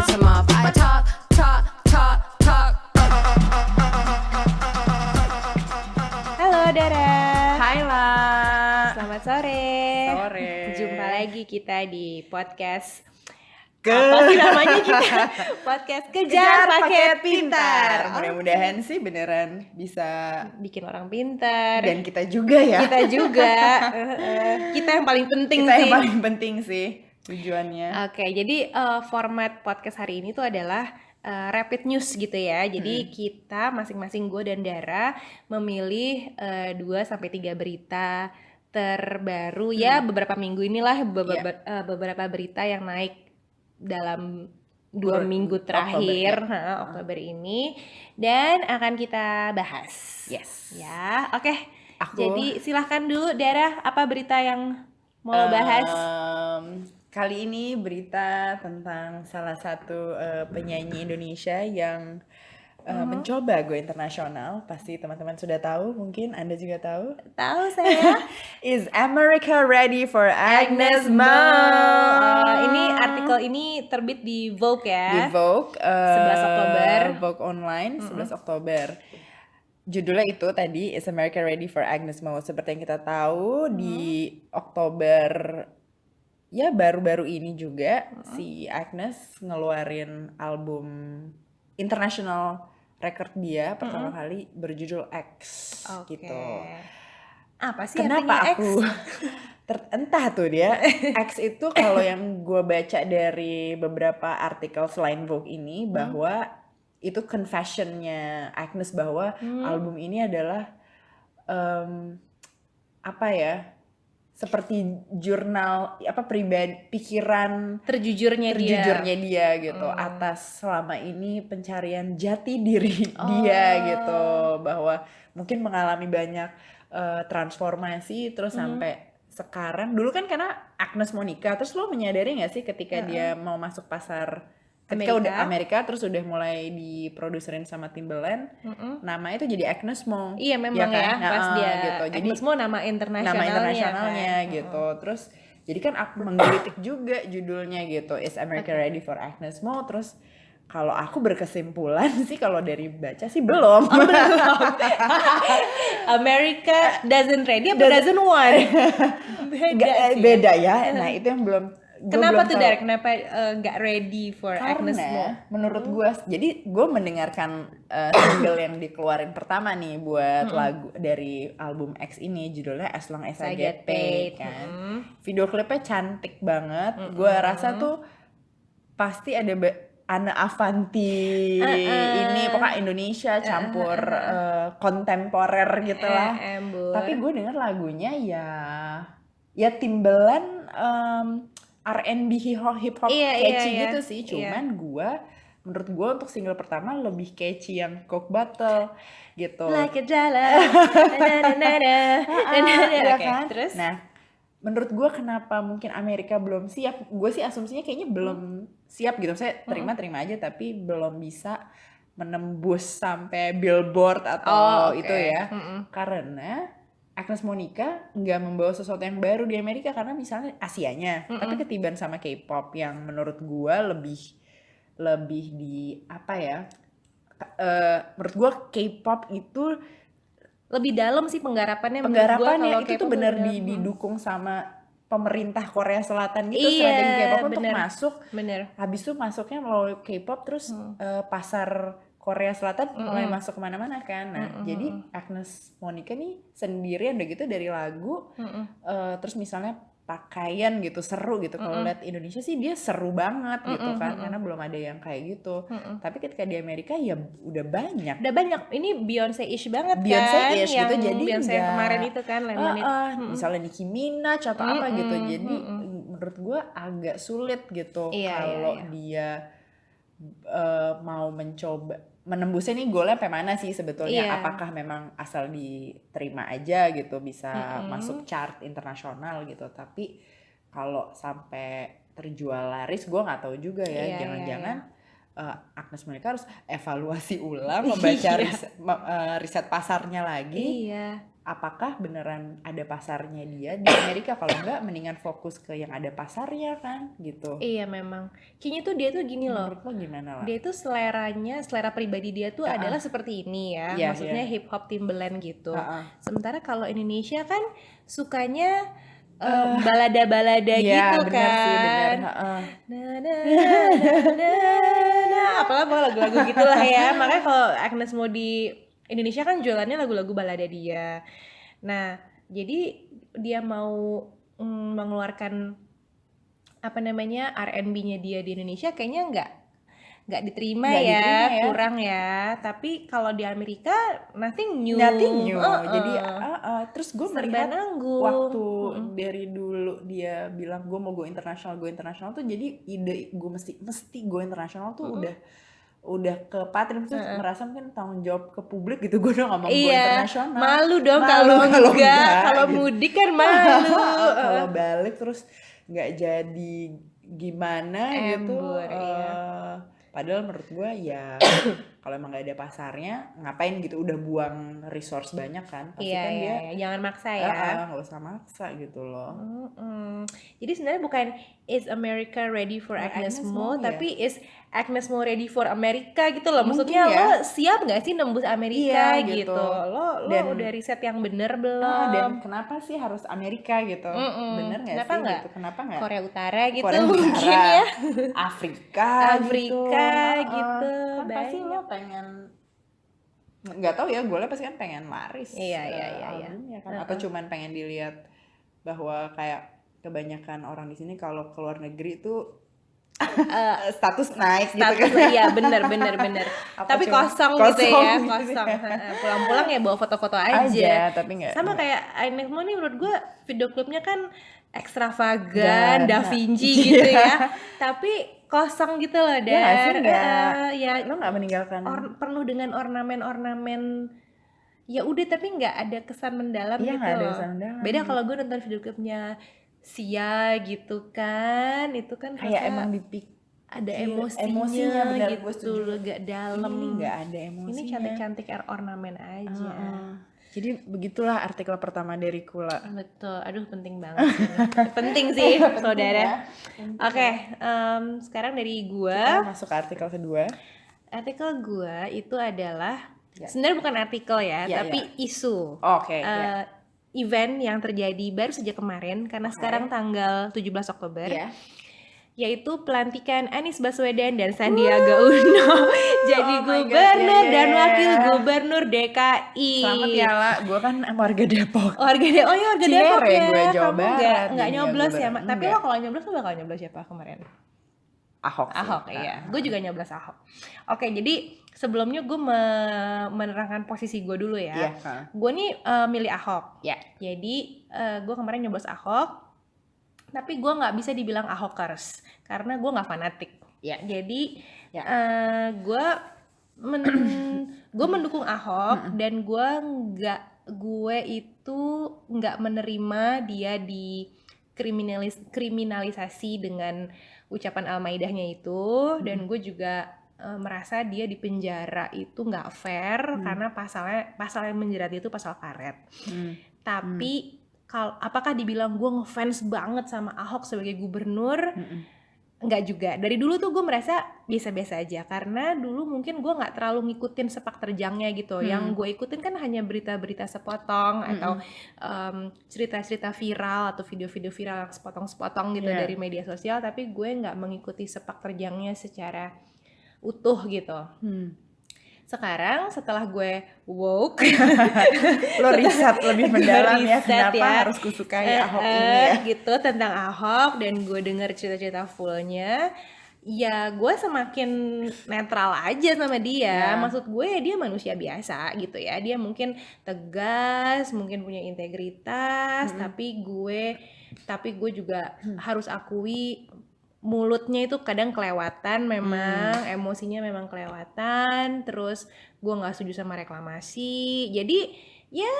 piss him off. I talk, talk, talk, talk. Halo Dara. Hai lah. Selamat sore. Sore. Jumpa lagi kita di podcast. Ke- Apa sih namanya kita? Podcast Kejar Paket Pintar. Mudah-mudahan sih beneran bisa Bikin orang pintar. dan kita juga ya. Kita juga. Kita yang paling penting Kita sih. yang paling penting sih tujuannya. Oke, jadi format podcast hari ini tuh adalah rapid news gitu ya. Jadi kita masing-masing gue dan Dara memilih 2-3 berita terbaru ya beberapa minggu inilah beberapa berita yang naik dalam 2 minggu terakhir Oktober ini dan akan kita bahas. Yes. Ya, oke. Aku- Jadi silahkan dulu Dara, apa berita yang mau lo bahas? Kali ini berita tentang salah satu penyanyi Indonesia yang mencoba go internasional. Pasti teman-teman sudah tahu, mungkin Anda juga tahu. Tahu saya. Is America ready for Agnes Mo? Ini artikel ini terbit di Vogue ya. Di Vogue 11 Oktober. Vogue online 11 Oktober. Judulnya itu tadi Is America Ready for Agnes Mo. Seperti yang kita tahu di Oktober ya baru-baru ini juga si Agnes ngeluarin album international record dia pertama kali berjudul X Oke. gitu. Apa sih Kenapa artinya X? aku entah tuh dia X itu kalau yang gue baca dari beberapa artikel selain Vogue ini bahwa itu confessionnya Agnes bahwa album ini adalah apa ya seperti jurnal apa pribadi pikiran Terjujurnya dia gitu atas selama ini pencarian jati diri dia gitu bahwa mungkin mengalami banyak transformasi terus sampai sekarang dulu kan karena Agnes Monica terus lo menyadari nggak sih ketika dia mau masuk pasar ketika udah Amerika terus udah mulai diproduserin sama Timbaland nama itu jadi Agnes Mo. Iya memang ya, Nah, pas dia gitu. Jadi Agnes Mo nama internasionalnya kan. gitu. Terus jadi kan aku menggelitik juga judulnya gitu Is America Ready for Agnes Mo. Terus kalau aku berkesimpulan sih kalau dari baca sih belum. America doesn't ready apa doesn't want? Beda ya. Nah, itu yang belum Kenapa tuh Derek? Kenapa nggak ready for Agnes Mo? karena menurut gue jadi gue mendengarkan single yang dikeluarin pertama nih buat lagu dari album X ini judulnya As Long As I Get Paid kan video klipnya cantik banget gue rasa tuh pasti ada Ana Avanti ini pokoknya Indonesia campur kontemporer gitu lah tapi gue denger lagunya ya Timbaland R&B hip hop catchy gitu sih cuman menurut gue untuk single pertama lebih catchy yang Coke Bottle gitu Like a dollar. iya Oke, kan? terus? Nah menurut gue kenapa mungkin Amerika belum siap gue sih asumsinya kayaknya belum siap gitu saya terima aja tapi belum bisa menembus sampai Billboard atau itu ya karena Agnes Monica nggak membawa sesuatu yang baru di Amerika karena misalnya Asianya, tapi ketiban sama K-pop yang menurut gua lebih di apa ya? Menurut gua K-pop itu Lebih dalam sih penggarapannya penggarapannya itu tuh benar didukung sama pemerintah Korea Selatan gitu strategi K-pop untuk masuk. Bener. Habis itu masuknya melalui K-pop terus pasar Korea Selatan mulai masuk kemana-mana kan. Nah, jadi Agnes Monica nih sendirian udah gitu dari lagu, terus misalnya pakaian gitu seru gitu. Kalau lihat Indonesia sih dia seru banget gitu kan, karena belum ada yang kayak gitu. Tapi ketika di Amerika ya udah banyak. Udah banyak. Ini Beyonce-ish banget kan. Beyonce-ish gitu, yang jadi Beyonce yang kemarin itu kan Lemonade. Misalnya Nicki Minaj atau apa gitu. Jadi menurut gue agak sulit gitu kalau dia mau mencoba menembusnya nih goalnya sampai mana sih sebetulnya apakah memang asal diterima aja gitu bisa masuk chart internasional gitu tapi kalau sampai terjual laris gue nggak tahu juga ya jangan-jangan Agnes Monica harus evaluasi ulang membaca riset pasarnya lagi apakah beneran ada pasarnya dia di Amerika? Kalau enggak mendingan fokus ke yang ada pasarnya kan gitu. Iya memang. Kayaknya tuh dia tuh gini loh. Menurut lo gimana lah? Dia tuh selera pribadi dia tuh adalah seperti ini ya. Iya, Maksudnya iya. hip hop Timbaland gitu. Heeh. Sementara kalau Indonesia kan sukanya balada-balada Iya, gitu bener sih, bener. kan. Heeh. Nah, nah, nah, nah, nah. Apalah lagu-lagu gitulah ya. Makanya kalau Agnes Mo di Indonesia kan jualannya lagu-lagu balada dia. Nah, jadi dia mau mengeluarkan apa namanya R&B-nya dia di Indonesia kayaknya nggak diterima Nggak ya, diterima ya. kurang ya. Tapi kalau di Amerika nothing new. Jadi terus gue Serba melihat nanggung. waktu dari dulu dia bilang gue mau go internasional tuh jadi ide gue mesti go internasional tuh udah ke Patrim terus merasa mungkin tanggung jawab ke publik gitu, gue udah ngomong go Iya, internasional. malu dong Malu kalau enggak, enggak, kalau gitu. mudik kan malu. Kalau balik terus nggak jadi gimana gitu. Embur, iya. Padahal menurut gue ya kalau emang nggak ada pasarnya ngapain gitu, udah buang resource banyak kan, pasti Iya, kan iya, dia iya. Jangan maksa ya. nggak usah maksa gitu loh. Jadi sebenarnya bukan is America ready for Agnes Mo, ya. tapi is Agnes Mo ready for America gitu loh. Mungkin Maksudnya ya. lo siap nggak sih nembus Amerika Iya, gitu? gitu. Lo Dan- udah riset yang bener belum? Dan kenapa sih harus Amerika gitu? Bener nggak Kenapa sih nggak? gitu? Kenapa nggak Korea Utara gitu Korea mungkin Utara, ya. Afrika Afrika gitu, kan pasti lo pengen, nggak tahu ya, gue pasti kan pengen laris Iya. albumnya kan, atau cuman pengen dilihat bahwa kayak kebanyakan orang di sini kalau keluar negeri tuh status naik gitu Status kan. iya bener. Apa Tapi cuma kosong gitu kosong ya, gitu kosong. ya. Pulang-pulang ya bawa foto-foto aja aja. tapi nggak Sama kayak Agnes Mo nih menurut gue video klipnya kan ekstravagan, Da Vinci gitu ya. Tapi kosong gitu loh, ya nggak sih, ya lo nggak meninggalkan penuh dengan ornamen-ornamen. Ya udah tapi nggak ada kesan mendalam Iya, gitu nggak ada loh. kesan mendalam. Beda kalau gue nonton video klipnya Sia gitu kan, itu kan kayak rasa emang dipik ada emosinya, emosinya benar, gue gitu, setuju. gak dalam. ini nggak ada emosinya. Ini cantik-cantik ornamen aja. Jadi begitulah artikel pertama dari Kula. Betul, aduh penting banget sih. Penting sih saudara. Oke, sekarang dari gua, Kita masuk ke artikel kedua. artikel gua itu adalah sebenarnya bukan artikel ya, Ya, tapi isu. Oke, Event yang terjadi baru saja kemarin karena sekarang tanggal 17 Oktober. ya. Yaitu pelantikan Anies Baswedan dan Sandiaga Uno jadi Oh my God, gubernur ya. dan wakil gubernur DKI. Selamat ya La, gue kan warga Depok. Warga Depok ya. Cinere gue, Jawa Kamu Barat. nggak Ini nyoblos ya, ya, Mak? Tapi lo kalau nyoblos lo bakal nyoblos siapa kemarin? Ahok sih. Ahok, iya. Gue juga nyoblos Ahok. Oke, jadi sebelumnya gue menerangkan posisi gue dulu ya. Iya. Gue nih milih Ahok. Ya. Jadi gue kemarin nyoblos Ahok, tapi gue nggak bisa dibilang Ahokers karena gue nggak fanatik. Ya. Jadi Ya. gue mendukung Ahok dan gue itu nggak menerima dia di kriminalisasi dengan ucapan Al-Maidahnya itu, dan gue juga merasa dia di penjara itu nggak fair karena pasal yang menjerat itu pasal karet. Tapi apakah dibilang gue ngefans banget sama Ahok sebagai gubernur? Enggak juga. Dari dulu tuh gue merasa biasa-biasa aja karena dulu mungkin gue nggak terlalu ngikutin sepak terjangnya gitu. Yang gue ikutin kan hanya berita-berita sepotong atau cerita-cerita viral atau video-video viral yang sepotong-sepotong gitu dari media sosial, tapi gue nggak mengikuti sepak terjangnya secara utuh gitu. Sekarang setelah gue woke, Lo riset lebih mendalam ya, riset kenapa harus kusukai Ahok ini ya. gitu tentang Ahok, dan gue denger cerita-cerita fullnya, ya gue semakin netral aja sama dia. Maksud gue dia manusia biasa gitu ya, dia mungkin tegas, mungkin punya integritas, tapi gue juga harus akui mulutnya itu kadang kelewatan, memang emosinya memang kelewatan. Terus gue nggak setuju sama reklamasi, jadi ya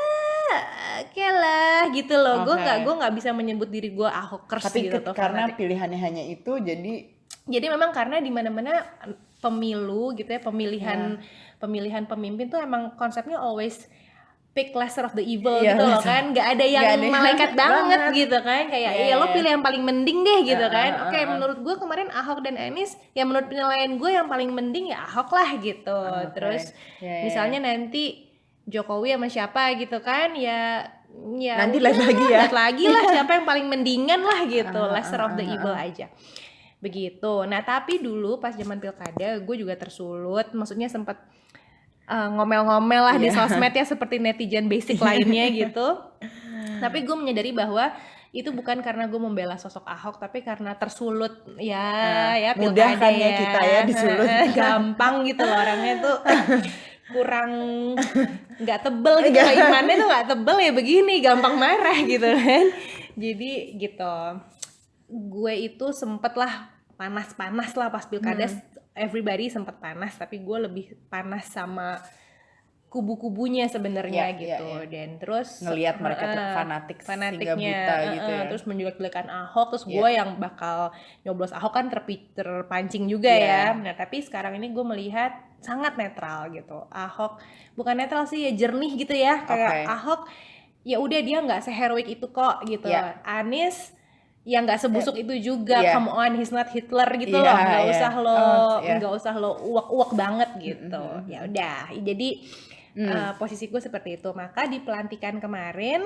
kayak lah gitu loh. Gue nggak bisa menyebut diri gue Ahokers Tapi gitu karena fanatik. pilihannya hanya itu, Jadi memang karena di mana-mana pemilu gitu ya, pemilihan pemimpin tuh emang konsepnya always pick lesser of the evil Iya, gitu loh lesser. kan, nggak ada yang Nggak ada yang malaikat banget banget. gitu kan, kayak Iya, ya lo iya. pilih yang paling mending deh gitu kan. Oke, Heeh. menurut gue kemarin Ahok dan Anies ya menurut penilaian gue yang paling mending ya Ahok lah gitu. Oke. Terus Iya, iya. misalnya nanti Jokowi sama siapa gitu kan, ya Nanti udah, lihat lagi ya. lihat lagi lah siapa yang paling mendingan lah gitu, lesser of the evil aja begitu. Nah tapi dulu pas zaman pilkada gue juga tersulut, maksudnya sempet ngomel-ngomel lah di Iya. sosmed ya seperti netizen basic lainnya gitu. Tapi gue menyadari bahwa itu bukan karena gue membela sosok Ahok, tapi karena tersulut ya mudah pilkada kan ya kita ya disulut. gampang gitu loh, orangnya tuh kurang nggak tebel gitu loh, imannya tuh nggak tebel ya begini, gampang marah gitu kan. Jadi gitu, gue itu sempet lah panas-panas lah pas pilkada. Everybody sempet panas, tapi gue lebih panas sama kubu-kubunya sebenarnya Iya, gitu. iya. Dan terus Ngelihat mereka tuh fanatik sehingga buta gitu ya. terus menjelek-jelekan Ahok, terus gue yang bakal nyoblos Ahok kan terpancing juga Iya. ya. Nah tapi sekarang ini gue melihat sangat netral gitu. Ahok bukan netral sih, ya jernih gitu ya, kayak Oke. Ahok ya udah dia nggak seheroik itu kok gitu. Iya. Anies ya nggak sebusuk itu juga, Iya. come on, he's not Hitler gitu Iya, loh, nggak iya. usah lo Iya. nggak usah lo uak-uak banget gitu. Ya udah, jadi posisi gue seperti itu. Maka di pelantikan kemarin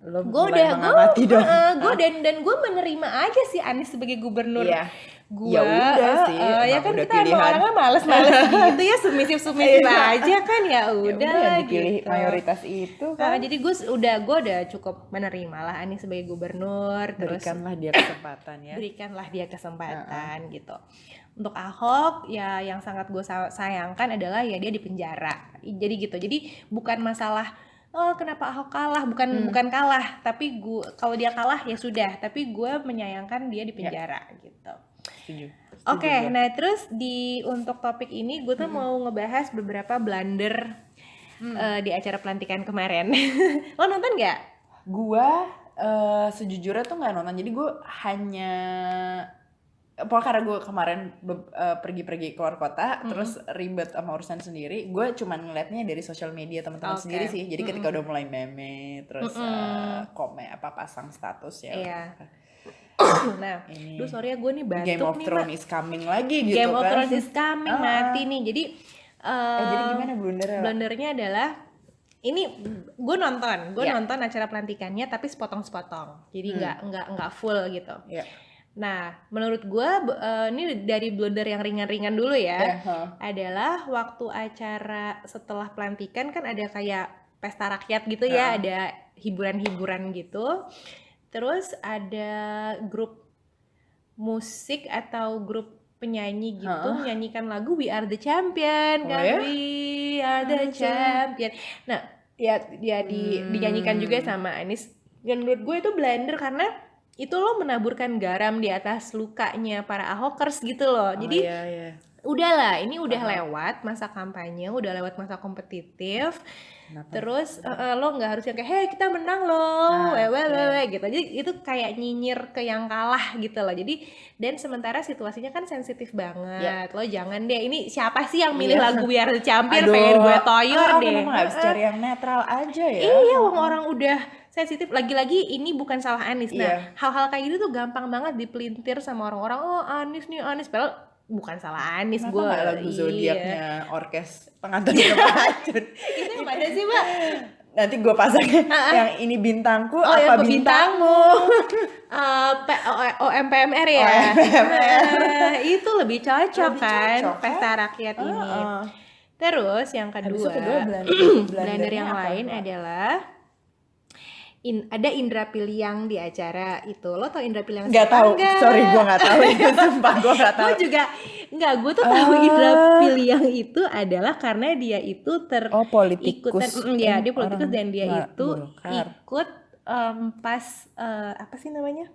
Lo gue mulai mengamati dong. gue dan gue menerima aja sih Anies sebagai gubernur. Iya. Gue Ya udah sih, ya emang kan udah kita emang pilihan. orangnya males-males gitu ya, submisif aja kan, ya Ya udah udah dipilih gitu. mayoritas itu kan. Jadi gue udah cukup menerima lah Anies sebagai gubernur. Terus Berikanlah dia kesempatan ya. berikanlah dia kesempatan gitu. Untuk Ahok ya yang sangat gue sayangkan adalah ya dia di penjara. Jadi gitu. Jadi bukan masalah kenapa Ahok kalah, bukan kalah, tapi kalau dia kalah ya sudah, tapi gue menyayangkan dia di penjara gitu. Setuju. Oke, nah terus untuk topik ini gue tuh mau ngebahas beberapa blunder di acara pelantikan kemarin. Lo nonton nggak? Gua sejujurnya tuh nggak nonton, jadi gue hanya pokoknya karena gue kemarin pergi-pergi keluar kota, terus ribet sama urusan sendiri, gue cuman ngeliatnya dari sosial media teman-teman Oke. sendiri sih. Jadi ketika udah mulai meme, terus komen pasang status ya. Iya. Nah, Ini duh sorry ya gue nih batuk Game of nih, Thrones Mak. is coming lagi gitu Game kan. of Thrones is coming, mati nih. Jadi Jadi gimana blundernya? blundernya adalah ini gue nonton Iya. nonton acara pelantikannya tapi sepotong-sepotong, jadi nggak full gitu. Iya. Nah menurut gue ini dari blunder yang ringan-ringan dulu ya, Iya, adalah waktu acara setelah pelantikan kan ada kayak pesta rakyat gitu ya, ada hiburan-hiburan gitu. Terus ada grup musik atau grup penyanyi gitu menyanyikan lagu We Are the Champion kan, ya? We Are the Champion. Nah, dinyanyikan juga sama Anies. Dan menurut gue itu blunder karena itu lo menaburkan garam di atas lukanya para Ahokers gitu loh. Jadi iya. udahlah, ini udah lewat masa kampanye, udah lewat masa kompetitif. Terus lo nggak harus yang kayak hey kita menang loh, gitu. Jadi itu kayak nyinyir ke yang kalah gitu loh. Jadi dan sementara situasinya kan sensitif banget. Lo jangan deh, ini siapa sih yang milih lagu We Are the Champion? Pengen gue toyor deh. Memang harus cari yang netral aja ya. Iya, orang udah sensitif. Lagi-lagi ini bukan salah Anies. Nah, Iya. hal-hal kayak gitu tuh gampang banget dipelintir sama orang-orang. Oh Anies nih, Anies. Padahal bukan salah Anies. Kenapa Gue nggak lagu zodiaknya orkes pengantin racun? itu yang mana sih Mbak? Nanti gue pasang yang ini bintangku yang apa bintangmu? OMPMR ya. Itu lebih cocok kan cocok, pesta rakyat ini. Terus yang kedua, blunder yang lain adalah ada Indra Piliang di acara itu. Lo tau Indra Piliang Nggak siapa tahu, nggak? sorry gue nggak tahu itu, sumpah gue nggak tahu. Gue juga nggak, gue tuh tahu Indra Piliang itu adalah karena dia itu politikus. Ya dia politikus dan dia Orang itu Golkar. ikut pas apa sih namanya?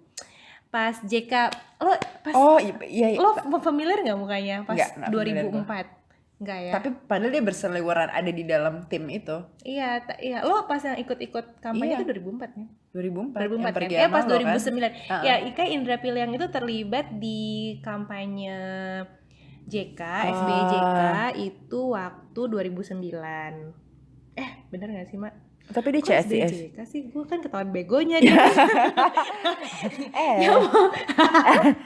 Pas JK, lo pas iya. lo familiar nggak mukanya pas Nggak familiar 2004? Enggak ya? Tapi padahal dia berseliweran ada di dalam tim itu. Iya, lo pas yang ikut-ikut kampanye Iya. itu 2004 ya? 2004 2004 yang kan? pergi Ya sama pas lo 2009. Ya, Ika Indra Piliang itu terlibat di kampanye JK, SBY JK itu waktu 2009. Bener gak sih, Mak? Tapi dia Kok CSIS. SBJK sih? Gue kan ketahuan begonya dia. Ya,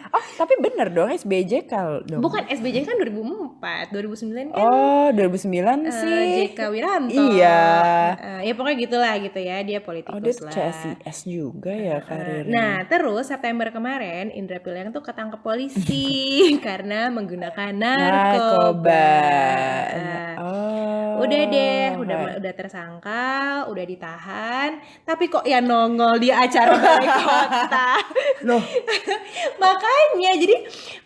Oh, tapi bener dong SBJK dong. bukan, SBJK kan 2004, 2009 kan Oh, 2009 sih. JK Wiranto. Iya. Ya pokoknya gitulah gitu ya, dia Oh, dia politikus lah. CSIS juga ya karirnya. Nah, terus September kemarin Indra Piliang tuh ketangkep polisi karena menggunakan narkoba. Oh. Udah deh, udah tersangka, udah ditahan, tapi kok ya nongol di acara balai kota. Loh, Makanya jadi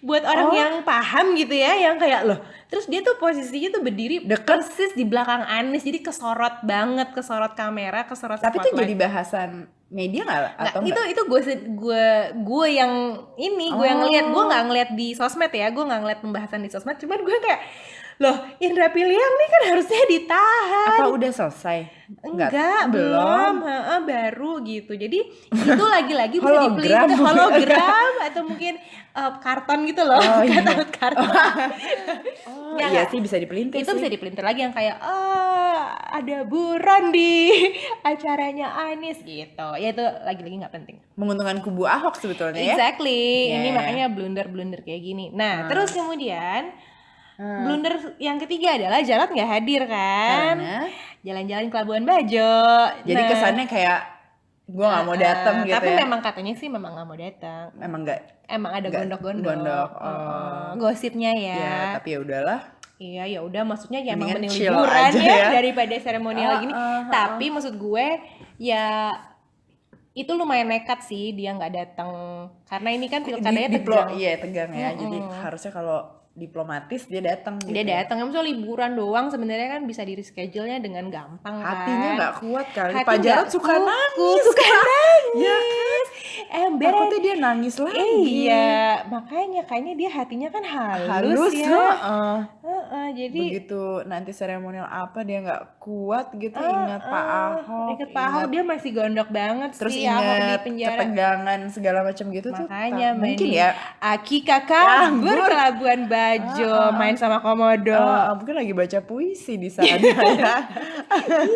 buat orang yang paham gitu ya, yang kayak loh, terus dia tuh posisinya tuh berdiri persis di belakang Anies, jadi kesorot banget, kesorot kamera, kesorot tapi itu spotlight. jadi bahasan media nggak Nggak, atau enggak? itu gue yang ini, gue yang ngeliat, gue nggak ngeliat di sosmed ya, gue nggak ngeliat pembahasan di sosmed, cuman gue kayak loh, Indra Piliang nih kan harusnya ditahan. Apa udah selesai? Enggak, belum. Baru gitu. Jadi itu lagi-lagi bisa Hologram. dipelintir hologram atau mungkin karton gitu loh. Oh, iya. Karton. Oh, Nggak, iya nggak. sih bisa dipelintir Itu sih. bisa dipelintir lagi yang kayak ada buron di acaranya Anies gitu. Ya itu lagi-lagi nggak penting. Menguntungkan kubu Ahok sebetulnya ya. Exactly. Ini Yeah. makanya blunder-blunder kayak gini. Nah, terus kemudian blunder yang ketiga adalah Jarod nggak hadir kan? Karena Jalan-jalan ke Labuan Bajo. jadi Nah, kesannya kayak gue nggak mau datang gitu tapi ya. memang katanya sih memang nggak mau datang. Memang nggak. Emang ada Nggak, gondok-gondok. gondok, Gosipnya ya. Ya, tapi ya udahlah. Iya, ya udah, maksudnya ya emang Mendingan mending chill liburan aja ya ya. daripada seremonial gini. Tapi maksud gue ya itu lumayan nekat sih dia nggak datang karena ini kan pilkadanya tegang. Iya tegang ya. Jadi harusnya kalau diplomatis dia datang gitu. Dia datang, misalnya liburan doang sebenarnya kan bisa di reschedule-nya dengan gampang kan. Hatinya nggak kuat kali. Hati Pak Jarod nggak suka kuat, nangis. suka nangis. Ya kan? Ember. Takutnya dia nangis lagi. Iya, makanya kayaknya dia hatinya kan halus Halus ya. heeh. Jadi Begitu nanti seremonial apa dia nggak kuat gitu ingat Pak Ahok. ingat Pak Ahok dia masih gondok banget Terus sih Ahok di ingat penjara. ketegangan segala macam gitu Makanya tuh. Mungkin ya. Aki kakak ke Labuan Bajo main sama komodo. Mungkin lagi baca puisi di sana ya.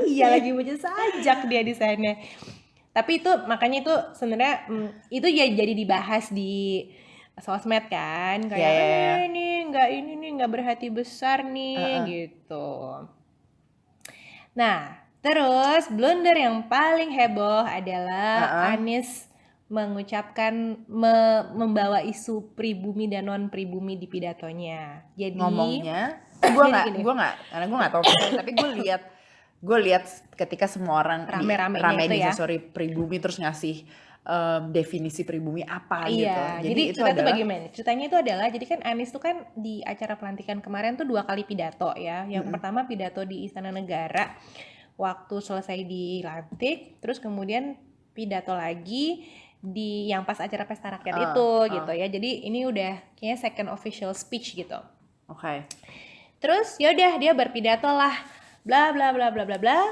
Iya, lagi baca sajak dia di sana. Tapi itu makanya itu sebenarnya itu ya jadi dibahas di sosmed kan kayak ini nggak berhati besar nih gitu. Nah, terus blunder yang paling heboh adalah Anies mengucapkan membawa isu pribumi dan non pribumi di pidatonya. Jadi Ngomongnya jadi gue nggak karena gue nggak tahu tapi gue lihat ketika semua orang Rame-ramenya rame itu di ya. sorry pribumi terus ngasih definisi pribumi apa gitu. Iya, jadi itu kita tuh adalah bagaimana? Ceritanya itu adalah, jadi kan Anies tuh kan di acara pelantikan kemarin tuh 2 kali pidato ya. Yang pertama pidato di Istana Negara waktu selesai dilantik, terus kemudian pidato lagi di yang pas acara pesta rakyat itu gitu ya. Jadi ini udah kayaknya second official speech gitu. Oke. Terus yaudah dia berpidato lah, bla bla bla bla bla bla.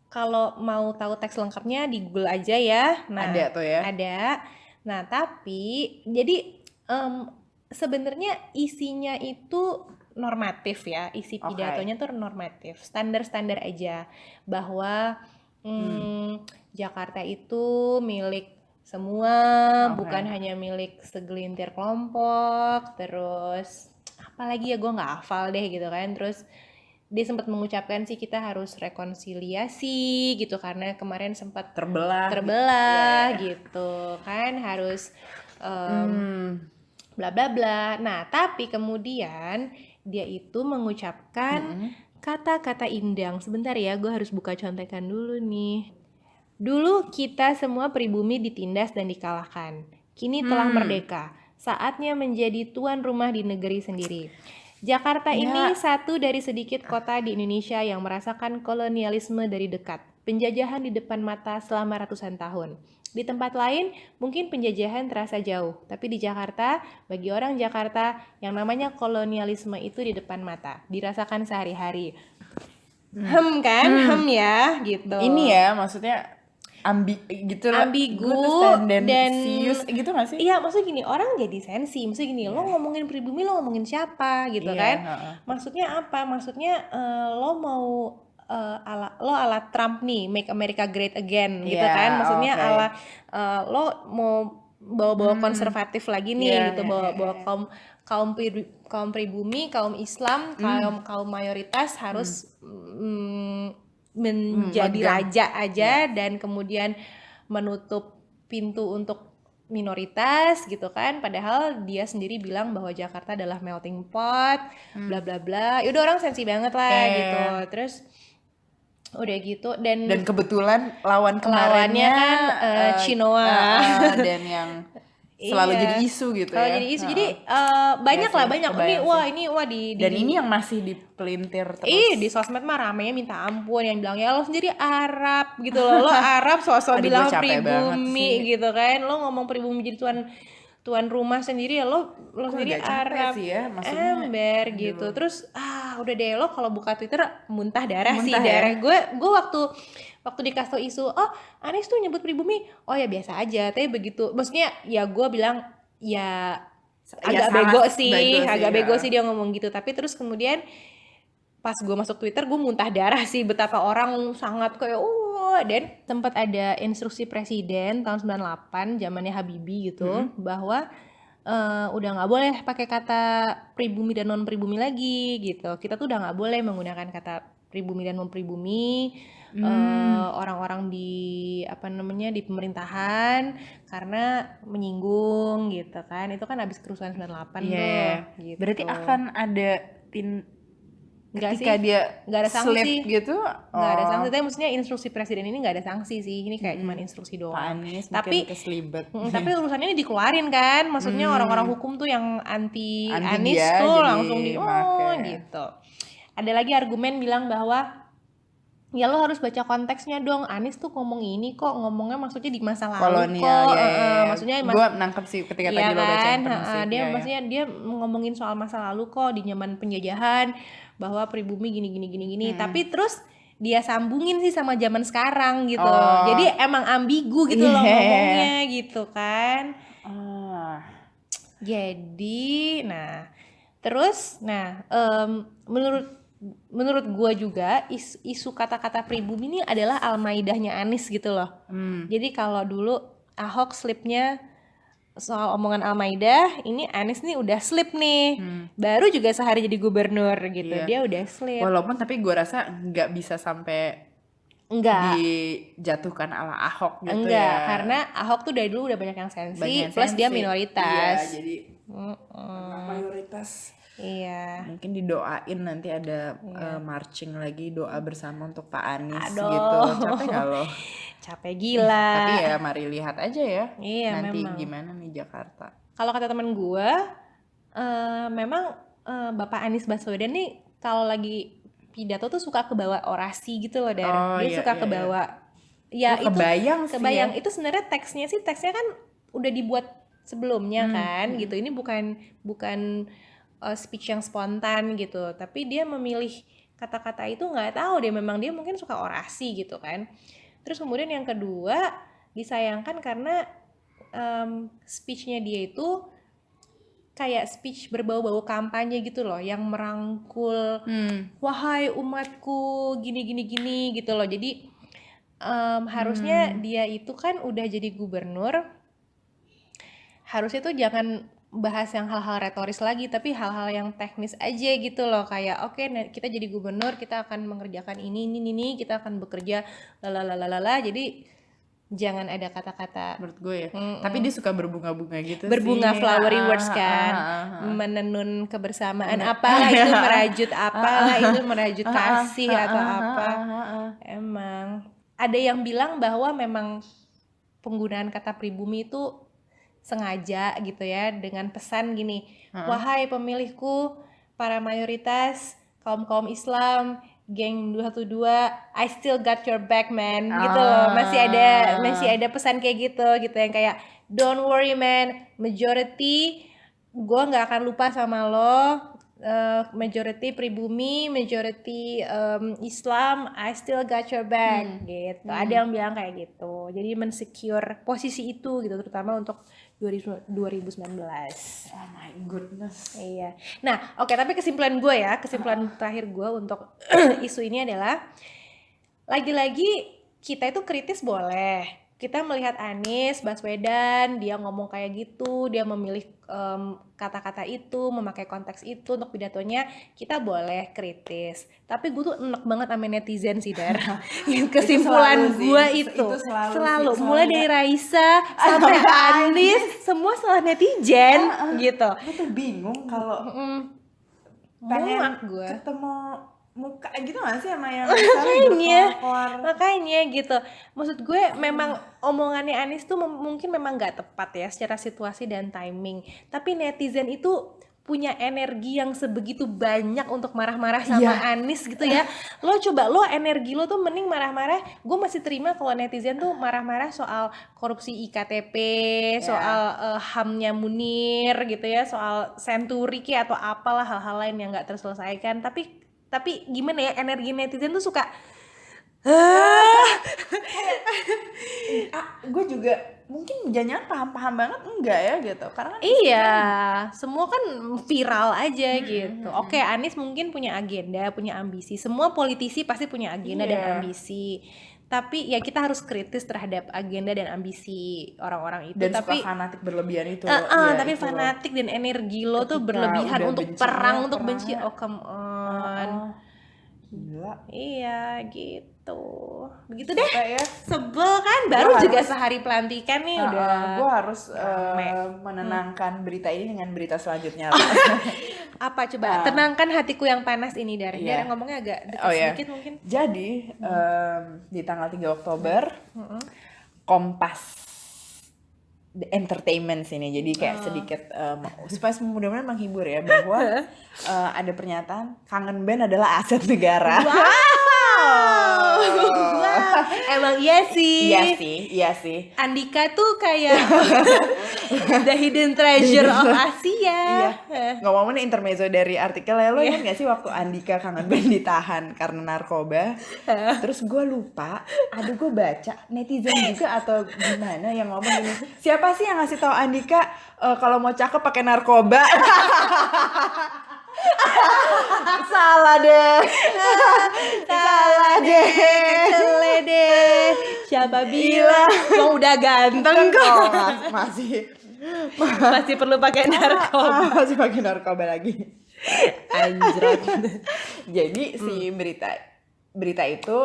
Kalau mau tahu teks lengkapnya di Google aja ya. Nah, Ada tuh ya. Ada. Nah, tapi jadi sebenarnya isinya itu normatif ya. Isi pidatonya tuh normatif, standar-standar aja bahwa Jakarta itu milik semua, bukan hanya milik segelintir kelompok. Terus apalagi ya gue nggak hafal deh gitu kan. Terus dia sempat mengucapkan sih kita harus rekonsiliasi gitu karena kemarin sempat terbelah gitu kan, harus bla bla bla. Nah, tapi kemudian dia itu mengucapkan kata-kata indang. Sebentar ya, gue harus buka contekan dulu nih. Dulu kita semua pribumi ditindas dan dikalahkan. Kini telah merdeka. Saatnya menjadi tuan rumah di negeri sendiri. Jakarta ini satu dari sedikit kota di Indonesia yang merasakan kolonialisme dari dekat. Penjajahan di depan mata selama ratusan tahun. Di tempat lain mungkin penjajahan terasa jauh, tapi di Jakarta, bagi orang Jakarta, yang namanya kolonialisme itu di depan mata, dirasakan sehari-hari. Ya, gitu. Ini ya maksudnya gitu lah. Ambigu dan sius gitu gak sih? Iya, maksudnya gini, orang jadi sensi. Maksudnya gini, lo ngomongin pribumi, lo ngomongin siapa gitu kan? Maksudnya apa? Maksudnya lo mau ala Trump nih, Make America Great Again gitu Iya, kan, maksudnya oke. ala lo mau bawa konservatif lagi nih Iya, gitu, iya, bawa kaum pribumi, kaum Islam, kaum mayoritas harus menjadi megang. raja aja dan kemudian menutup pintu untuk minoritas gitu kan, padahal dia sendiri bilang bahwa Jakarta adalah melting pot, bla bla bla. Ya udah orang sensi banget lah gitu. Terus udah gitu dan kebetulan lawannya lawannya kan Chinoa. dan yang selalu Iya. jadi isu gitu Kalau ya. jadi isu, jadi banyak Iya lah sih, banyak. kebayang Ini di dan ini yang masih dipelintir terus. di sosmed mah ramenya minta ampun, yang bilang ya lo sendiri Arab gitu loh, lo Arab sosok Aduh, bilang gue capek banget pribumi sih. gitu kan, lo ngomong pribumi jadi tuan rumah sendiri ya, lo Gue sendiri agak capek Arab, sih ya, maksudnya, ember gitu. Terus udah deh, lo kalau buka Twitter muntah darah sih darah. Gue waktu dikasih tau isu, Anies tuh nyebut pribumi, oh ya biasa aja, tapi begitu, maksudnya ya gue bilang ya agak bego sih, dia ngomong gitu. Tapi terus kemudian pas gue masuk Twitter, gue muntah darah sih betapa orang sangat kayak dan sempat ada instruksi presiden tahun 98 zamannya Habibie gitu, bahwa udah nggak boleh pakai kata pribumi dan non pribumi lagi gitu. Kita tuh udah nggak boleh menggunakan kata pribumi dan non pribumi orang-orang di di pemerintahan karena menyinggung gitu kan. Itu kan habis kerusuhan 98 tuh gitu. Berarti akan ada ketika dia nggak ada sanksi gitu, nggak ada sanksi, tapi maksudnya instruksi presiden ini nggak ada sanksi sih, ini kayak cuma instruksi doang. Pak Anies tapi keselibet. tapi urusannya ini dikeluarin kan, maksudnya orang-orang hukum tuh yang anti Anies dia tuh jadi langsung gitu. Ada lagi argumen bilang bahwa ya lo harus baca konteksnya dong, Anies tuh ngomong ini kok, ngomongnya maksudnya di masa lalu kolonial, kok, maksudnya gue nangkep sih ketika tadi lo bacain terus maksudnya dia ngomongin soal masa lalu kok di zaman penjajahan, bahwa pribumi gini. Tapi terus dia sambungin sih sama zaman sekarang gitu. Jadi emang ambigu gitu loh ngomongnya gitu kan. Jadi terus menurut gue juga isu kata-kata pribumi ini adalah Al-Maidahnya Anies gitu loh. Jadi kalau dulu Ahok slipnya soal omongan Al-Maidah, ini Anies nih udah slip nih, baru juga sehari jadi gubernur gitu, dia udah slip. Walaupun tapi gue rasa nggak bisa sampai dijatuhkan ala Ahok gitu karena Ahok tuh dari dulu udah banyak yang sensi, plus dia minoritas. Iya, jadi mayoritas. Iya. Mungkin didoain nanti ada marching lagi, doa bersama untuk Pak Anies. Aduh. Gitu. Capek nggak lo? Capek gila. Tapi ya mari lihat aja ya. Iya, nanti memang. gimana nih Jakarta. Kalau kata temen gue, memang Bapak Anies Baswedan nih kalau lagi pidato tuh suka kebawa orasi gitu loh, dia suka kebawa. Ya itu kebayang itu sebenarnya teksnya kan udah dibuat sebelumnya kan gitu. Ini bukan speech yang spontan gitu, tapi dia memilih kata-kata itu nggak tahu dia mungkin suka orasi gitu kan. Terus kemudian yang kedua disayangkan karena speechnya dia itu kayak speech berbau-bau kampanye gitu loh, yang merangkul wahai umatku gini gitu loh. Jadi harusnya dia itu kan udah jadi gubernur, harusnya tuh jangan bahas yang hal-hal retoris lagi, tapi hal-hal yang teknis aja gitu loh, kayak oke, kita jadi gubernur, kita akan mengerjakan ini, kita akan bekerja lalalala. Jadi jangan ada kata-kata menurut gue ya. Tapi dia suka berbunga-bunga gitu berbunga sih. Flowery words kan, menenun kebersamaan, apalah itu merajut merajut kasih atau apa. Emang ada yang bilang bahwa memang penggunaan kata pribumi itu sengaja gitu ya, dengan pesan gini, wahai pemilihku, para mayoritas, kaum Islam, geng 212, I still got your back man, gitu loh. Masih ada pesan kayak gitu yang kayak don't worry man, majority gue nggak akan lupa sama lo, majority pribumi, majority Islam, I still got your back gitu. Ada yang bilang kayak gitu. Jadi mensecure posisi itu gitu, terutama untuk 2019. Oh my goodness. Iya. Nah, oke, tapi kesimpulan terakhir gue untuk isu ini adalah lagi-lagi kita itu kritis boleh. Kita melihat Anies Baswedan, dia ngomong kayak gitu, dia memilih kata-kata itu, memakai konteks itu untuk pidatonya, kita boleh kritis. Tapi gue tuh enek banget sama netizen sih, Dar. Kesimpulan gue itu selalu mulai dari Raisa sampai Anies, semua salah netizen gitu. Gue tuh bingung kalau pengen Muak gue. ketemu muka gitu gak sih sama yang makanya gitu. Maksud gue memang omongannya Anies tuh mungkin memang gak tepat ya secara situasi dan timing, tapi netizen itu punya energi yang sebegitu banyak untuk marah-marah sama Anies gitu ya. Lo coba, lo energi lo tuh mending marah-marah. Gue masih terima kalau netizen tuh marah-marah soal korupsi IKTP, soal HAM-nya Munir gitu ya, soal Senturi atau apalah hal-hal lain yang gak terselesaikan. Tapi gimana ya, energi netizen tuh suka gue juga mungkin jangan paham-paham banget enggak ya gitu, karena iya, semua kan viral aja gitu. Oke, Anies mungkin punya agenda, punya ambisi. Semua politisi pasti punya agenda dan ambisi. Tapi ya kita harus kritis terhadap agenda dan ambisi orang-orang itu. dan Tapi suka fanatik berlebihan itu tapi itu fanatik dan energi lo tuh Ketika berlebihan udah untuk bencinya, perang, untuk benci. perangnya. Oh, come on. Gila. Iya gitu. Begitu deh. Capek ya. Sebel kan, baru Gua juga harus- sehari pelantikan nih udah. Gue harus rame. menenangkan berita ini dengan berita selanjutnya. Apa coba? Tenangkan hatiku yang panas ini, Dar. Iya. Dar ngomongnya agak dekat Oh ya. sedikit mungkin. Jadi di tanggal 3 Oktober Kompas Entertainment sini, jadi kayak sedikit supaya mudah-mudahan menghibur ya, bahwa ada pernyataan kangen band adalah aset negara. Wow. Emang iya sih. Iya sih. Andika tuh kayak the hidden treasure of Asia. Ngomongin intermezzo dari artikel ya, lo ingat gak sih waktu Andika kangen band ditahan karena narkoba? Terus gue lupa, gue baca netizen juga atau gimana yang ngomong gini, siapa sih yang ngasih tahu Andika kalau mau cakep pakai narkoba? Salah deh. Kesel deh. Siapa bilang lo udah ganteng kok. Masih perlu pakai narkoba. Masih pakai narkoba lagi. Anjrot. Jadi si berita itu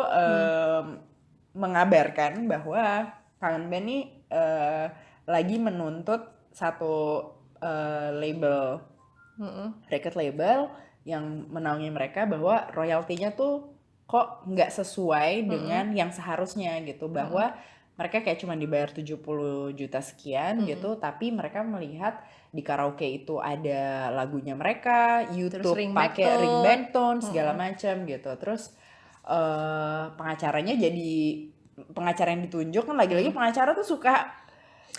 mengabarkan bahwa Kangen Band nih lagi menuntut satu label, record label yang menaungi mereka, bahwa royaltinya tuh kok nggak sesuai dengan yang seharusnya gitu, bahwa mereka kayak cuma dibayar 70 juta sekian gitu, tapi mereka melihat di karaoke itu ada lagunya mereka, YouTube pakai ringtone segala macam gitu. Terus pengacara yang ditunjuk kan lagi-lagi pengacara tuh suka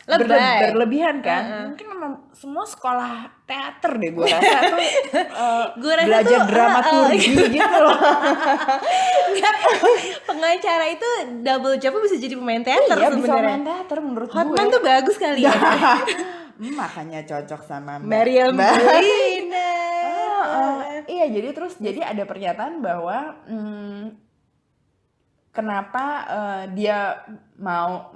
berlebihan kan. Mungkin memang semua sekolah teater deh gue rasa tuh belajar dramaturgi gitu loh. Pengacara itu double job bisa jadi pemain teater Iya, sebenarnya. bisa main teater menurut gue. Hotman tuh bagus kali ya. Makanya cocok sama Meriam Bellina. Iya, jadi ada pernyataan bahwa kenapa dia mau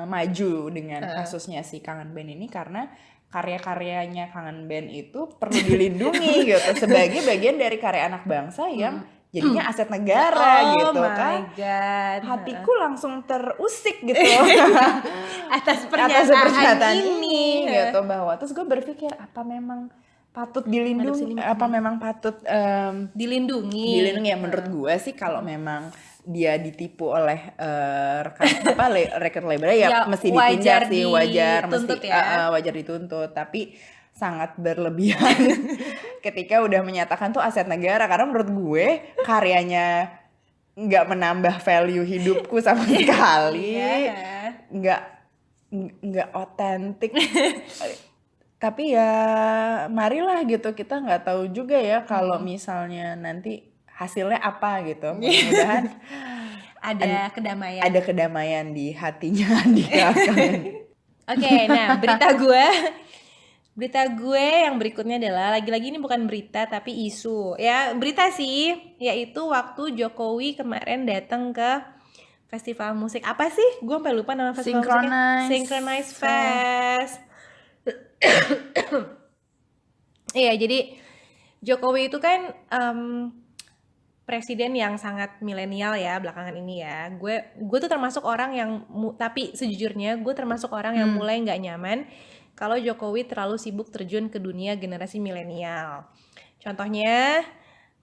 maju dengan kasusnya si Kangen Band ini, karena karya-karyanya Kangen Band itu perlu dilindungi gitu sebagai bagian dari karya anak bangsa yang jadinya aset negara gitu kan. God. Hatiku langsung terusik gitu atas pernyataan ini gitu, bahwa terus gue berpikir apa memang patut dilindungi, apa memang patut dilindungi ya. Menurut gue sih kalau memang dia ditipu oleh record label ya mesti ditindak sih, wajar dituntut, tapi sangat berlebihan ketika udah menyatakan tuh aset negara, karena menurut gue karyanya nggak menambah value hidupku sama sekali, nggak otentik. Tapi ya marilah gitu, kita nggak tahu juga ya kalau misalnya nanti hasilnya apa gitu. Mudah-mudahan ada kedamaian di hatinya Andika. Oke, nah berita gue yang berikutnya adalah lagi-lagi ini bukan berita tapi isu. Ya, berita sih, yaitu waktu Jokowi kemarin datang ke festival musik apa sih? Gue sampai lupa nama festival musiknya. Synchronize Fest. Iya, jadi Jokowi itu kan presiden yang sangat milenial ya belakangan ini ya. Gue tuh termasuk orang yang tapi sejujurnya gue termasuk orang yang mulai nggak nyaman kalau Jokowi terlalu sibuk terjun ke dunia generasi milenial. Contohnya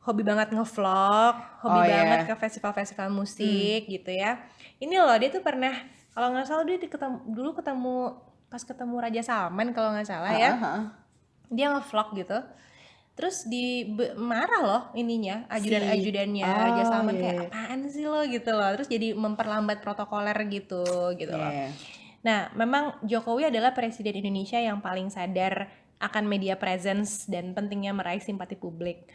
hobi banget ngevlog, hobi banget ke festival-festival musik gitu ya. Ini loh dia tuh pernah, kalau nggak salah dia dulu ketemu pas ketemu Raja Salman kalau nggak salah ya. Dia ngevlog gitu. Terus marah loh ininya, ajudannya Raja Salman kayak apaan sih lo gitu loh. Terus jadi memperlambat protokoler gitu loh. Nah, memang Jokowi adalah presiden Indonesia yang paling sadar akan media presence dan pentingnya meraih simpati publik.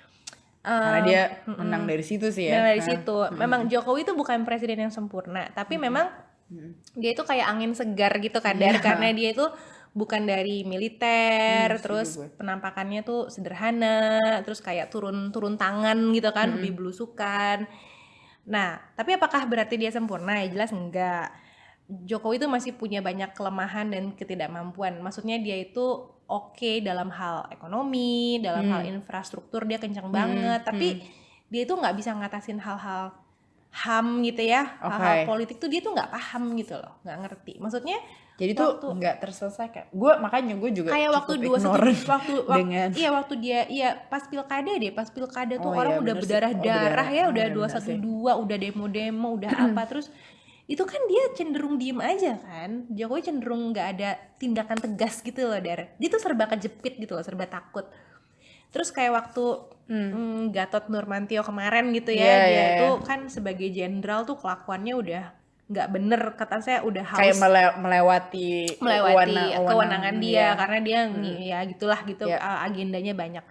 Karena dia menang dari situ sih ya. Dari situ. Memang Jokowi itu bukan presiden yang sempurna, tapi memang dia itu kayak angin segar gitu kadar karena dia itu bukan dari militer, terus penampakannya tuh sederhana, terus kayak turun tangan gitu kan, hobi belusukan. Nah, tapi apakah berarti dia sempurna? Ya jelas enggak. Jokowi itu masih punya banyak kelemahan dan ketidakmampuan. Maksudnya dia itu oke dalam hal ekonomi, dalam hal infrastruktur dia kencang banget, tapi dia itu nggak bisa ngatasin hal-hal HAM gitu ya, hal-hal politik tuh dia tuh nggak paham gitu loh, nggak ngerti. Maksudnya jadi tuh nggak terselesaikan. Makanya gue juga kayak waktu pas pilkada tuh orang udah berdarah-darah ya, udah 212, udah demo-demo, udah apa terus itu kan dia cenderung diem aja kan. Jokowi cenderung nggak ada tindakan tegas gitu loh, dia tuh serba kejepit gitu loh, serba takut. Terus kayak waktu Gatot Nurmantio kemarin gitu ya, dia itu kan sebagai jenderal tuh kelakuannya udah nggak bener, kata saya udah haus kayak melewati kewenangan dia karena dia ya gitulah gitu agendanya banyak.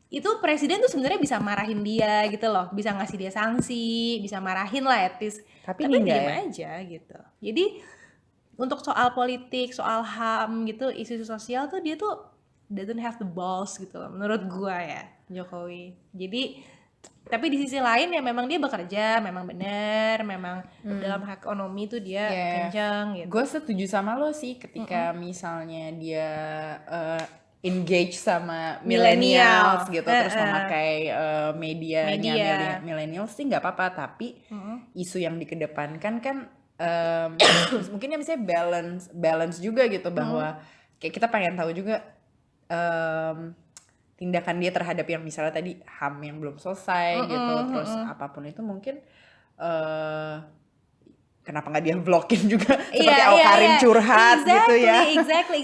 Itu presiden tuh sebenarnya bisa marahin dia gitu loh, bisa ngasih dia sanksi, bisa marahin lah etis, tapi diem aja gitu. Jadi untuk soal politik, soal HAM gitu, isu sosial tuh dia tuh doesn't have the balls gitu loh, menurut gua ya Jokowi. Jadi tapi di sisi lain ya memang dia bekerja, memang benar, memang dalam hak ekonomi tuh dia kencang gitu. Gue setuju sama lo sih ketika misalnya dia engage sama millennials gitu, terus memakai medianya millennials sih nggak apa-apa, tapi isu yang dikedepankan kan mungkin ya misalnya balance juga gitu, bahwa kayak kita pengen tahu juga tindakan dia terhadap yang misalnya tadi HAM yang belum selesai gitu, terus apapun itu mungkin kenapa nggak dia vlogin juga seperti Awkarin curhat gitu ya. Exactly.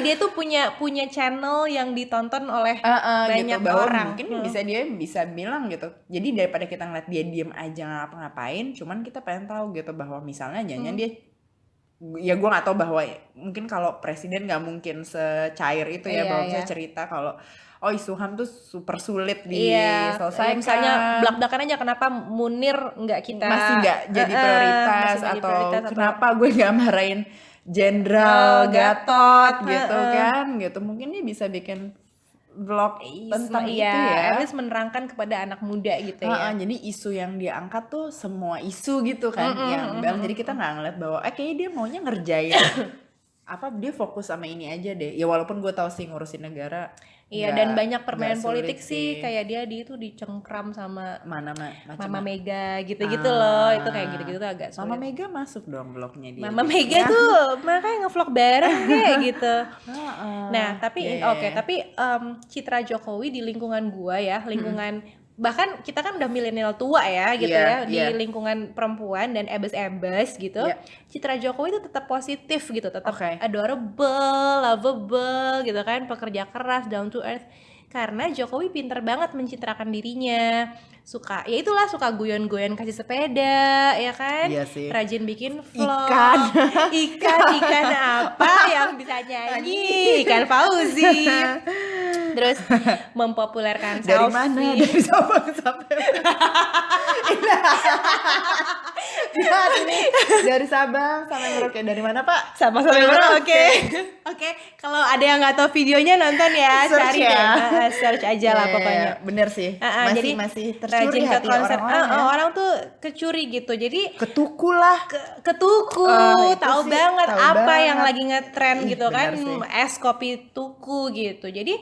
Dia tuh punya channel yang ditonton oleh banyak gitu, orang. Mungkin dia bisa bilang gitu. Jadi daripada kita ngeliat dia diem aja ngapa-ngapain, cuman kita pengen tahu gitu bahwa misalnya jangan dia, ya gue nggak tahu bahwa mungkin kalau presiden nggak mungkin secair itu ya, bahwa bisa cerita kalau isu HAM tuh super sulit diselesaikan. Misalnya belak-belakan aja kenapa Munir nggak kita masih nggak jadi prioritas, atau kenapa gue nggak marahin Jenderal Gatot gitu kan gitu. Mungkin dia bisa bikin vlog tentang itu ya, at least menerangkan kepada anak muda gitu ya. Jadi isu yang dia angkat tuh semua isu gitu kan, jadi kita nggak ngeliat bahwa kayaknya dia maunya ngerjain apa, dia fokus sama ini aja deh ya, walaupun gue tahu sih ngurusin negara dan banyak permainan politik sih, kayak dia itu dicengkram sama Mama Mega gitu-gitu loh, itu kayak gitu-gitu tuh agak sulit. Mama Mega masuk dong vlognya dia. Mama Mega tuh makanya ngevlog bareng kayak gitu. Nah tapi tapi citra Jokowi di lingkungan gua ya, lingkungan bahkan kita kan udah milenial tua ya gitu di lingkungan perempuan dan ebes-ebes gitu, citra Jokowi itu tetap positif gitu, tetap adorable, lovable gitu kan, pekerja keras, down to earth, karena Jokowi pinter banget mencitrakan dirinya, suka guyon-guyon kasih sepeda ya kan, rajin bikin vlog, ikan apa yang bisa nyanyi, ikan Fauzi. Terus mempopulerkan Dari selfie. mana? Dari Sabang sampai lihat ini dari Sabang sampai Merauke. Dari mana Pak? Sama sampai mana? Oke. Oke, kalau ada yang nggak tahu videonya nonton ya, Search cari ya. deh. Search aja lah Ya, pokoknya. bener sih. Jadi masih tercuri rajin ke hati konser. orang-orang ya. Orang tuh kecuri gitu. Jadi Ketuku lah. ketuku, Itu tahu sih, banget tahu apa banget. yang lagi ngetren Ih, gitu kan, benar sih. es kopi tuku gitu. Jadi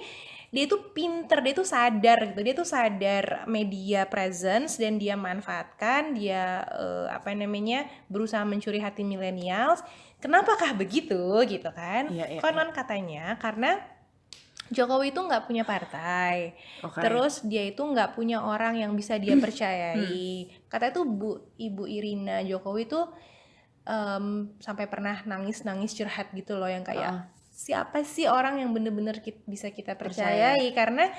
dia itu pinter, dia tuh sadar gitu, dia tuh sadar media presence dan dia manfaatkan, dia berusaha mencuri hati millennials. Kenapakah begitu gitu kan? Iya, Konon katanya karena Jokowi itu nggak punya partai, Oke. terus dia itu nggak punya orang yang bisa dia percayai. Katanya tuh Ibu Irina Jokowi tuh sampai pernah nangis curhat gitu loh, yang kayak siapa sih orang yang bener-bener bisa kita percayai, karena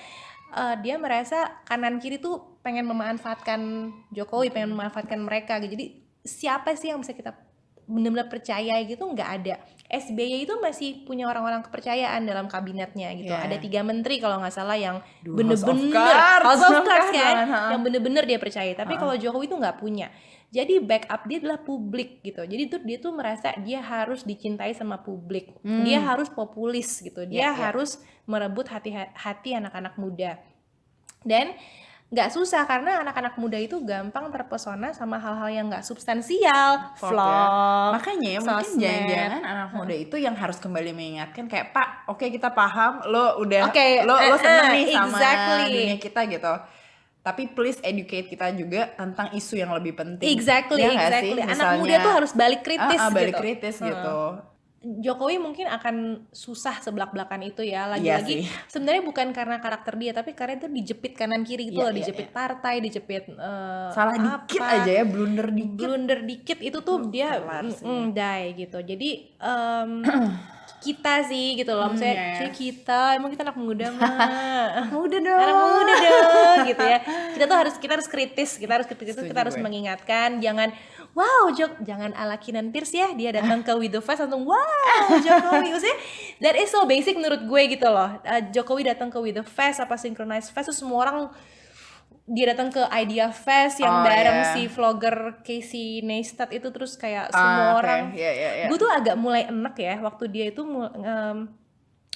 dia merasa kanan kiri tuh pengen memanfaatkan Jokowi, pengen memanfaatkan mereka gitu. Jadi siapa sih yang bisa kita benar-benar percaya gitu? Nggak ada. SBY itu masih punya orang-orang kepercayaan dalam kabinetnya gitu. Yeah. Ada 3 menteri kalau nggak salah yang Duh, bener-bener House House of of Cards Cards kan, kan, yang bener-bener dia percaya. Tapi kalau Jokowi itu nggak punya. Jadi backup dia adalah publik gitu. Jadi tuh dia tuh merasa dia harus dicintai sama publik. Dia harus populis gitu. Dia harus merebut hati anak-anak muda. Dan nggak susah karena anak-anak muda itu gampang terpesona sama hal-hal yang nggak substansial, vlog. Makanya ya, mungkin sosmed. jangan-jangan anak muda itu yang harus kembali mengingatkan kayak, Pak, oke, kita paham lo udah Oke, lo seneng nih sama exactly. dunia kita gitu. Tapi please educate kita juga tentang isu yang lebih penting. Exactly, Ya nggak sih? exactly. Anak Misalnya, muda tuh harus balik kritis balik gitu. kritis gitu. Jokowi mungkin akan susah sebelak-belakan itu ya, Iya lagi-lagi sih. sebenarnya bukan karena karakter dia, tapi karena itu dijepit kanan kiri gitu Iya, loh, iya, dijepit partai, dijepit Salah dikit aja ya, blunder dikit. itu tuh dia kelar sih. die gitu. Jadi kita sih gitu loh, maksudnya Iya. emang kita anak muda mah. Udah dong. Anak muda dong gitu ya. Kita harus kritis, kita harus Setuju harus gue. mengingatkan, jangan ala Kinan Pierce ya, dia datang ke With The Fest langsung wow Jokowi. Maksudnya that is so basic menurut gue gitu loh. Jokowi datang ke With The Fest apa Synchronized Fest tuh semua orang, dia datang ke Idea Fest yang bareng si vlogger Casey Neistat itu, terus kayak semua orang. Iya. Gue tuh agak mulai enek ya waktu dia itu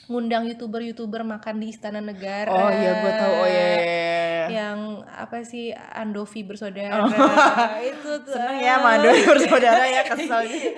ngundang youtuber makan di Istana Negara. Oh iya, gue tahu. Oh iya. Yang apa sih, Andovi bersaudara. Itu tuh Seneng ya sama Doi bersaudara ya, kesel gitu.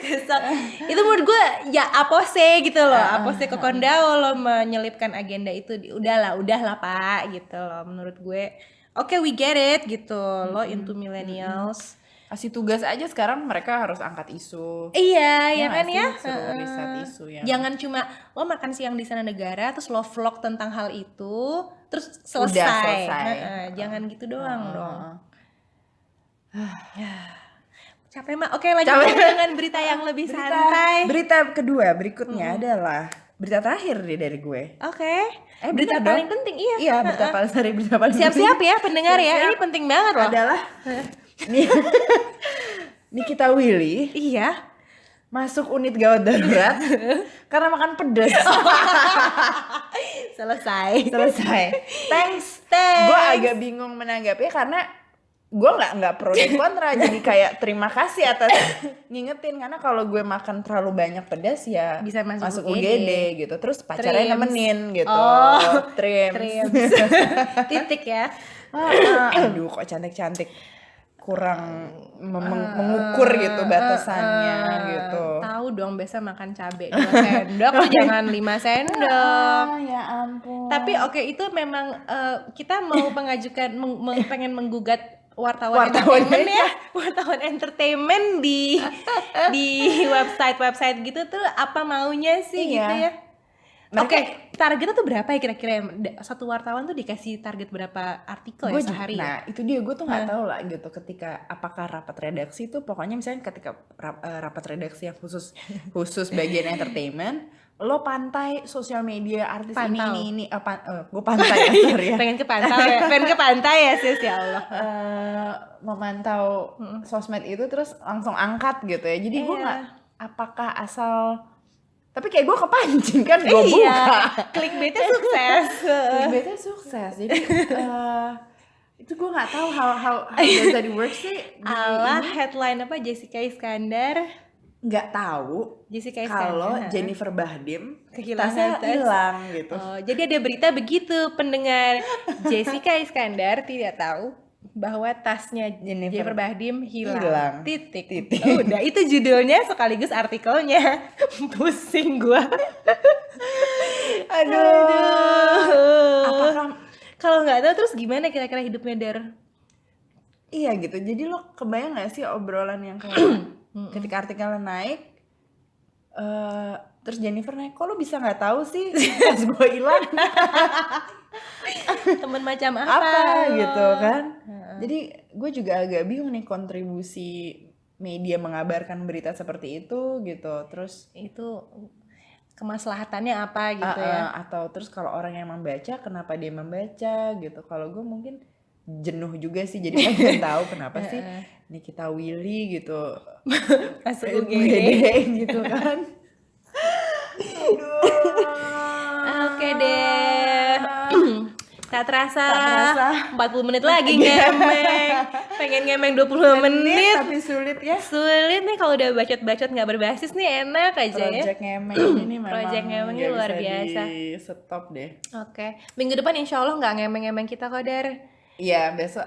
itu menurut gue ya apose gitu loh, apose Kokondao lo menyelipkan agenda itu. Udahlah Pak gitu loh menurut gue. Oke, we get it gitu. Lo into millennials. Kasih tugas aja sekarang, mereka harus angkat isu. Iya, ya nggak kan sih? ya. Suruh riset isu ya. Jangan cuma lo makan siang di Istana Negara terus lo vlog tentang hal itu terus selesai. Udah selesai. Jangan gitu doang dong. Capek mah. Oke, lanjut dengan berita yang lebih santai. Berita kedua berikutnya adalah berita terakhir deh dari gue. Oke. Berita Berita paling penting, iya. Iya, berita paling Siap-siap ya pendengar ya. Siap-siap. Ini penting banget loh. adalah Nikita Willy Iya. masuk unit gawat darurat karena makan pedas. Selesai. Thanks. Gue agak bingung menanggapinya karena gue nggak pro dan kontra, jadi kayak terima kasih atas ngingetin, karena kalau gue makan terlalu banyak pedas ya Bisa masuk UGD gitu, terus pacarnya Trims. nemenin gitu. Trims. Titik ya. Aduh, kok cantik kurang mengukur gitu batasannya gitu. Tahu dong, biasa makan cabai 2 sendok, jangan 5 sendok. Ya ampun. Tapi oke, itu memang kita mau mengajukan pengen menggugat wartawan entertainment ya, wartawan entertainment di website gitu tuh apa maunya sih Iya. gitu ya. Mereka- Oke, targetnya tuh berapa ya kira-kira? Satu wartawan tuh dikasih target berapa artikel ya sehari? Nah itu dia, gue tuh nggak tahu lah gitu, ketika apakah rapat redaksi itu, pokoknya misalnya ketika rapat redaksi yang khusus bagian entertainment, lo pantai sosial media artis Pantau. ini gue pantai ya, sorry ya. pengen ke pantai ya sis, ya Allah. Memantau sosmed itu terus langsung angkat gitu ya, jadi gue Iya. nggak, apakah asal Tapi kayak gue kepancing kan, gue buka. Iya, clickbaitnya sukses. Clickbaitnya sukses. Jadi itu gue nggak tahu how does that work sih. Ala headline apa, Jessica Iskandar Nggak tahu kalau Jennifer Bahdim kehilangan tasnya tas. hilang gitu. Oh, jadi ada berita begitu, pendengar. Jessica Iskandar tidak tahu bahwa tasnya Jennifer Bahdim hilang. Titik. Oh, udah, itu judulnya sekaligus artikelnya. Pusing gua. Aduh. Apakah Kalau nggak tahu terus gimana kira-kira hidupnya Dar? iya gitu. Jadi lo kebayang nggak sih obrolan yang kayak ketika artikelnya naik, terus Jennifer naik, kok lo bisa nggak tahu sih pas gue hilang Temen macam apa gitu kan. Jadi gue juga agak bingung nih kontribusi media mengabarkan berita seperti itu gitu. Terus itu kemaslahatannya apa gitu ya. atau terus kalau orang yang membaca kenapa dia membaca gitu. Kalau gue mungkin jenuh juga sih, jadi pengen tahu kenapa sih Nikita Willy gitu Masuk UGD gitu kan. Oke deh. Tak terasa 40 menit lagi Iya. ngemeng. Pengen ngemeng 20 menit. Tapi sulit ya. Sulit nih kalau udah bacot-bacot nggak berbasis nih, enak aja ya. Project ngemeng ini memang Project ngemeng ini nggak luar bisa biasa. di stop deh. Oke, minggu depan insya Allah nggak ngemeng-ngemeng kita kok Dar. Iya, besok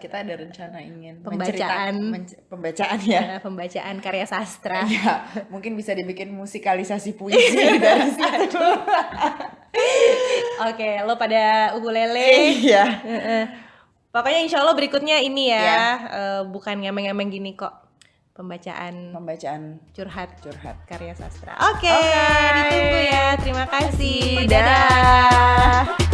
kita ada rencana ingin Pembacaan. pembacaan ya. Pembacaan karya sastra. Ya, mungkin bisa dibikin musikalisasi puisi dari situ. Oke, lo pada ukulele. Iya. Pokoknya insya Allah berikutnya ini ya, bukan ngemeng-ngemeng gini kok. Pembacaan curhat karya sastra. Oke, ditunggu ya. Terima kasih. Dadah.